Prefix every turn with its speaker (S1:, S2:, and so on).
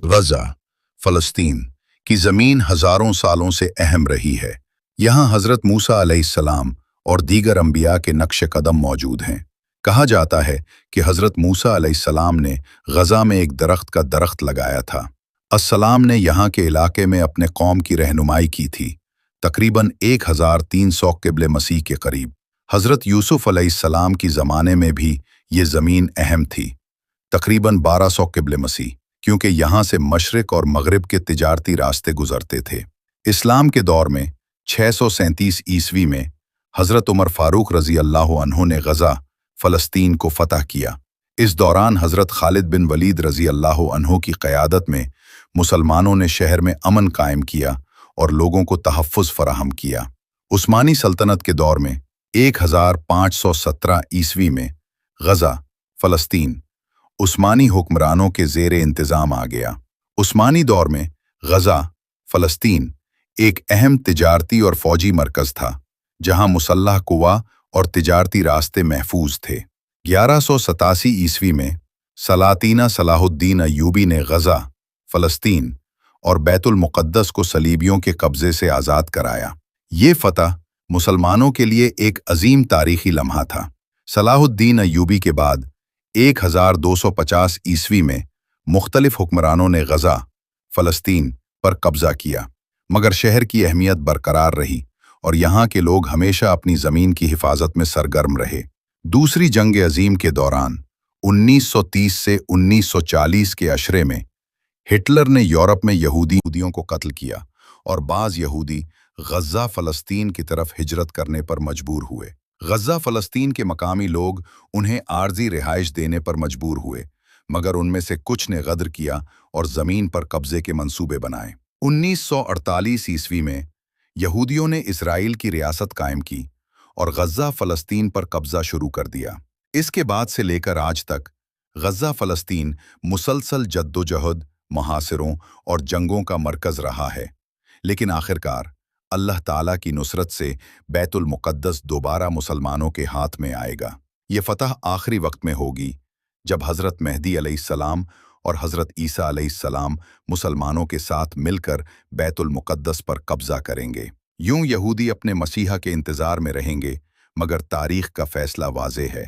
S1: غزہ فلسطین کی زمین ہزاروں سالوں سے اہم رہی ہے۔ یہاں حضرت موسیٰ علیہ السلام اور دیگر انبیاء کے نقش قدم موجود ہیں۔ کہا جاتا ہے کہ حضرت موسیٰ علیہ السلام نے غزہ میں ایک درخت کا درخت لگایا تھا۔ السلام نے یہاں کے علاقے میں اپنے قوم کی رہنمائی کی تھی، تقریباً 1300 قبل مسیح کے قریب۔ حضرت یوسف علیہ السلام کی زمانے میں بھی یہ زمین اہم تھی، تقریباً 1200 قبل مسیح، کیونکہ یہاں سے مشرق اور مغرب کے تجارتی راستے گزرتے تھے۔ اسلام کے دور میں 637 عیسوی میں حضرت عمر فاروق رضی اللہ عنہ نے غزہ فلسطین کو فتح کیا۔ اس دوران حضرت خالد بن ولید رضی اللہ عنہ کی قیادت میں مسلمانوں نے شہر میں امن قائم کیا اور لوگوں کو تحفظ فراہم کیا۔ عثمانی سلطنت کے دور میں 1517 عیسوی میں غزہ فلسطین عثمانی حکمرانوں کے زیر انتظام آ گیا۔ عثمانی دور میں غزہ فلسطین ایک اہم تجارتی اور فوجی مرکز تھا، جہاں مسلح قوا اور تجارتی راستے محفوظ تھے۔ 1187 عیسوی میں سلاطینہ صلاح الدین ایوبی نے غزہ فلسطین اور بیت المقدس کو صلیبیوں کے قبضے سے آزاد کرایا۔ یہ فتح مسلمانوں کے لیے ایک عظیم تاریخی لمحہ تھا۔ صلاح الدین ایوبی کے بعد 1250 عیسوی میں مختلف حکمرانوں نے غزہ فلسطین پر قبضہ کیا، مگر شہر کی اہمیت برقرار رہی اور یہاں کے لوگ ہمیشہ اپنی زمین کی حفاظت میں سرگرم رہے۔ دوسری جنگ عظیم کے دوران 1930 سے 1940 کے عشرے میں ہٹلر نے یورپ میں یہودیوں کو قتل کیا اور بعض یہودی غزہ فلسطین کی طرف ہجرت کرنے پر مجبور ہوئے۔ غزہ فلسطین کے مقامی لوگ انہیں عارضی رہائش دینے پر مجبور ہوئے، مگر ان میں سے کچھ نے غدر کیا اور زمین پر قبضے کے منصوبے بنائے۔ 1948 عیسوی میں یہودیوں نے اسرائیل کی ریاست قائم کی اور غزہ فلسطین پر قبضہ شروع کر دیا۔ اس کے بعد سے لے کر آج تک غزہ فلسطین مسلسل جدوجہد، محاصروں اور جنگوں کا مرکز رہا ہے، لیکن آخرکار اللہ تعالیٰ کی نصرت سے بیت المقدس دوبارہ مسلمانوں کے ہاتھ میں آئے گا۔ یہ فتح آخری وقت میں ہوگی، جب حضرت مہدی علیہ السلام اور حضرت عیسیٰ علیہ السلام مسلمانوں کے ساتھ مل کر بیت المقدس پر قبضہ کریں گے۔ یوں یہودی اپنے مسیحا کے انتظار میں رہیں گے، مگر تاریخ کا فیصلہ واضح ہے۔